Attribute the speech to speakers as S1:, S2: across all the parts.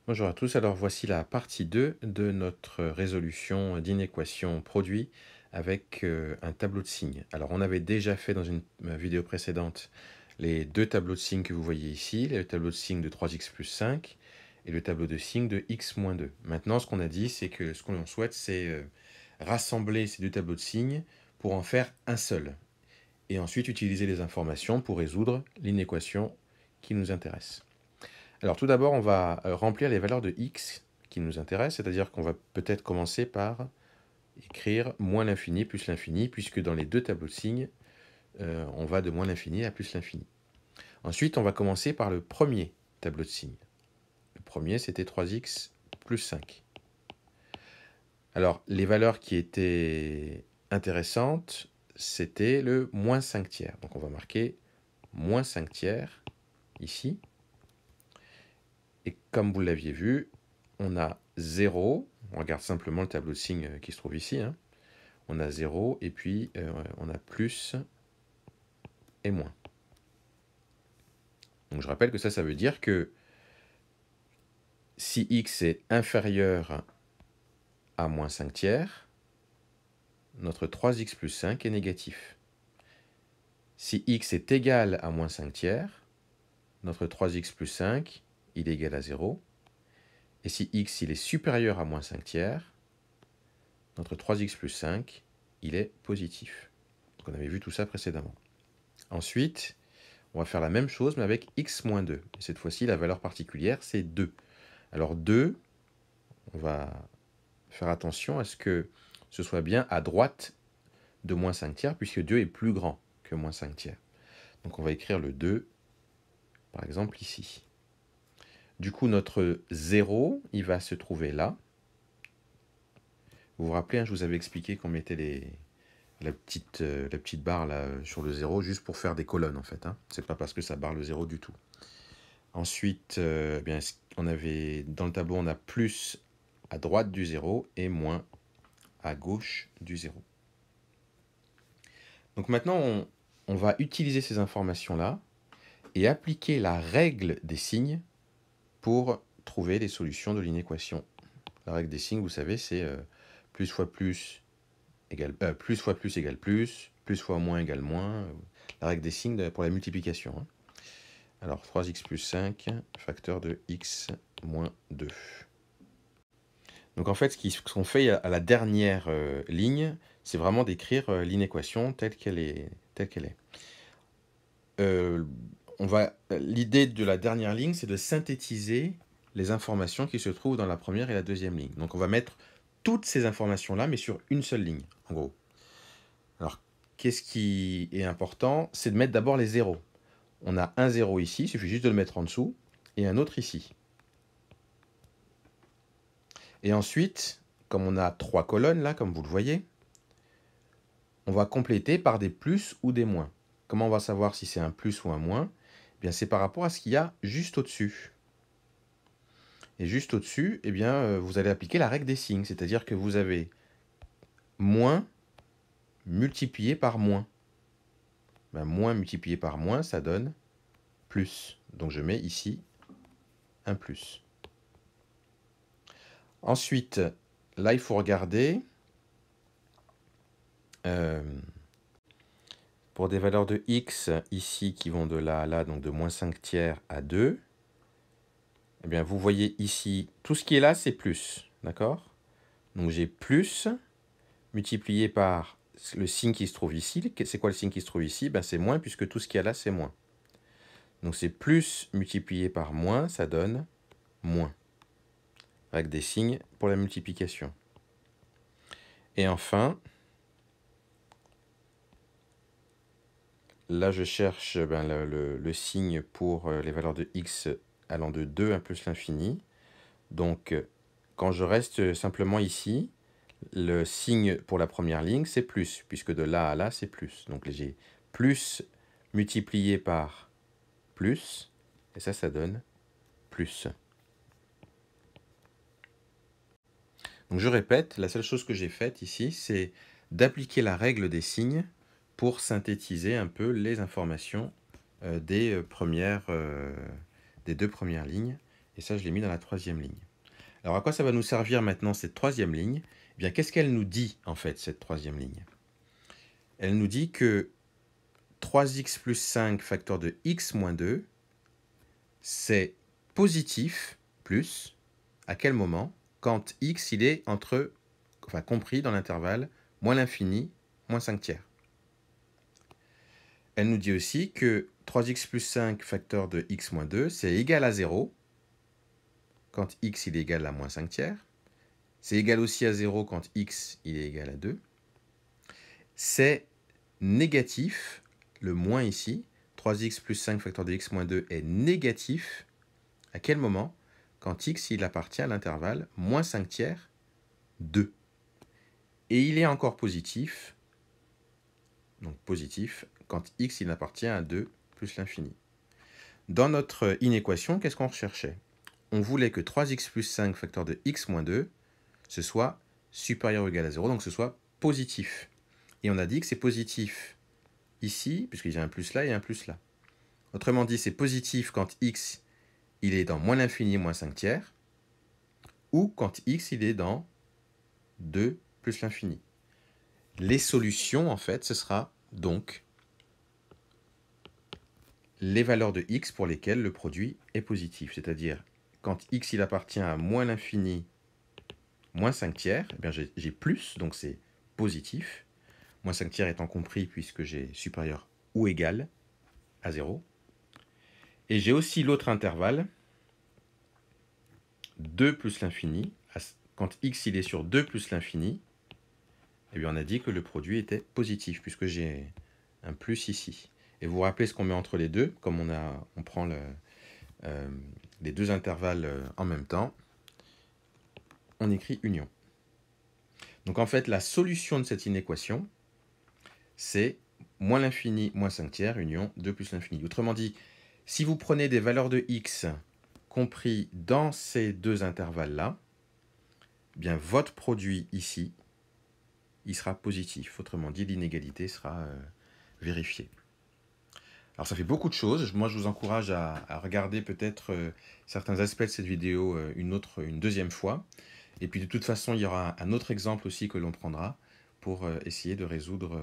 S1: Bonjour à tous, alors voici la partie 2 de notre résolution d'inéquation produit avec un tableau de signes. Alors on avait déjà fait dans une vidéo précédente les deux tableaux de signes que vous voyez ici, le tableau de signes de 3x plus 5 et le tableau de signes de x moins 2. Maintenant ce qu'on a dit c'est que ce qu'on souhaite c'est rassembler ces deux tableaux de signes pour en faire un seul et ensuite utiliser les informations pour résoudre l'inéquation qui nous intéresse. Alors tout d'abord, on va remplir les valeurs de x qui nous intéressent, c'est-à-dire qu'on va peut-être commencer par écrire moins l'infini plus l'infini, puisque dans les deux tableaux de signes, on va de moins l'infini à plus l'infini. Ensuite, on va commencer par le premier tableau de signes. Le premier, c'était 3x plus 5. Alors, les valeurs qui étaient intéressantes, c'était le moins 5 tiers. Donc, on va marquer moins 5 tiers ici. Et comme vous l'aviez vu, on a 0, on regarde simplement le tableau de signes qui se trouve ici, hein. On a 0 et puis on a plus et moins. Donc je rappelle que ça veut dire que si x est inférieur à moins 5 tiers, notre 3x plus 5 est négatif. Si x est égal à moins 5 tiers, notre 3x plus 5, il est égal à 0. Et si x il est supérieur à moins 5 tiers, notre 3x plus 5, il est positif. Donc on avait vu tout ça précédemment. Ensuite, on va faire la même chose, mais avec x moins 2. Et cette fois-ci, la valeur particulière, c'est 2. Alors 2, on va faire attention à ce que ce soit bien à droite de moins 5 tiers, puisque 2 est plus grand que moins 5 tiers. Donc on va écrire le 2, par exemple, ici. Du coup, notre 0, il va se trouver là. Vous vous rappelez, hein, je vous avais expliqué qu'on mettait la petite barre là, sur le 0, juste pour faire des colonnes, en fait. Hein. C'est pas parce que ça barre le 0 du tout. Ensuite, bien, on avait, dans le tableau, on a plus à droite du 0 et moins à gauche du 0. Donc maintenant, on va utiliser ces informations-là et appliquer la règle des signes pour trouver les solutions de l'inéquation. La règle des signes, vous savez, c'est plus fois plus égale plus fois moins égale moins. La règle des signes pour la multiplication. Hein. Alors 3x plus 5, facteur de x moins 2. Donc en fait, ce qu'on fait à la dernière ligne, c'est vraiment d'écrire l'inéquation telle qu'elle est. Euh, L'idée de la dernière ligne, c'est de synthétiser les informations qui se trouvent dans la première et la deuxième ligne. Donc on va mettre toutes ces informations-là, mais sur une seule ligne, en gros. Alors, qu'est-ce qui est important? C'est de mettre d'abord les zéros. On a un 0 ici, il suffit juste de le mettre en dessous, et un autre ici. Et ensuite, comme on a 3 colonnes là, comme vous le voyez, on va compléter par des plus ou des moins. Comment on va savoir si c'est un plus ou un moins? Eh bien, c'est par rapport à ce qu'il y a juste au-dessus. Et juste au-dessus, eh bien, vous allez appliquer la règle des signes, c'est-à-dire que vous avez moins multiplié par moins. Ben, moins multiplié par moins, ça donne plus. Donc je mets ici un plus. Ensuite, là, il faut regarder pour des valeurs de x ici qui vont de là à là, donc de moins 5 tiers à 2. Eh bien, vous voyez ici, tout ce qui est là, c'est plus. D'accord? Donc j'ai plus multiplié par le signe qui se trouve ici. C'est quoi le signe qui se trouve ici? Ben, c'est moins, puisque tout ce qu'il y a là, c'est moins. Donc c'est plus multiplié par moins, ça donne moins. Avec des signes pour la multiplication. Et enfin, là je cherche le signe pour les valeurs de x allant de 2 à plus l'infini. Donc quand je reste simplement ici, le signe pour la première ligne, c'est plus, puisque de là à là, c'est plus. Donc j'ai plus multiplié par plus, et ça donne plus. Donc je répète, la seule chose que j'ai faite ici, c'est d'appliquer la règle des signes pour synthétiser un peu les informations des deux premières lignes. Et ça, je l'ai mis dans la troisième ligne. Alors, à quoi ça va nous servir maintenant, cette troisième ligne? Eh bien, qu'est-ce qu'elle nous dit, en fait, cette troisième ligne? Elle nous dit que 3x plus 5 facteur de x moins 2, c'est positif plus, à quel moment? Quand x, il est compris dans l'intervalle moins l'infini, moins 5 tiers. Elle nous dit aussi que 3x plus 5 facteur de x moins 2, c'est égal à 0 quand x il est égal à moins 5 tiers. C'est égal aussi à 0 quand x il est égal à 2. C'est négatif, le moins ici, 3x plus 5 facteur de x moins 2 est négatif. À quel moment? Quand x il appartient à l'intervalle moins 5 tiers, 2. Et il est encore positif, donc positif, quand x il appartient à 2 plus l'infini. Dans notre inéquation, qu'est-ce qu'on recherchait? On voulait que 3x plus 5 facteur de x moins 2, ce soit supérieur ou égal à 0, donc ce soit positif. Et on a dit que c'est positif ici, puisqu'il y a un plus là et un plus là. Autrement dit, c'est positif quand x il est dans moins l'infini, moins 5 tiers, ou quand x il est dans 2 plus l'infini. Les solutions, en fait, ce sera donc les valeurs de x pour lesquelles le produit est positif. C'est-à-dire, quand x il appartient à moins l'infini, moins 5 tiers, eh bien j'ai plus, donc c'est positif. Moins 5 tiers étant compris puisque j'ai supérieur ou égal à 0. Et j'ai aussi l'autre intervalle, 2 plus l'infini. Quand x il est sur 2 plus l'infini, eh bien on a dit que le produit était positif puisque j'ai un plus ici. Et vous vous rappelez ce qu'on met entre les deux, comme on prend les deux intervalles en même temps, on écrit union. Donc en fait, la solution de cette inéquation, c'est moins l'infini, moins 5 tiers, union 2 plus l'infini. Autrement dit, si vous prenez des valeurs de x compris dans ces deux intervalles-là, eh bien votre produit ici, il sera positif. Autrement dit, l'inégalité sera vérifiée. Alors ça fait beaucoup de choses. Moi, je vous encourage à regarder peut-être certains aspects de cette vidéo une deuxième fois. Et puis de toute façon, il y aura un autre exemple aussi que l'on prendra pour essayer de résoudre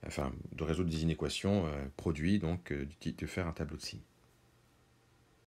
S1: des inéquations produits, donc de faire un tableau de signes.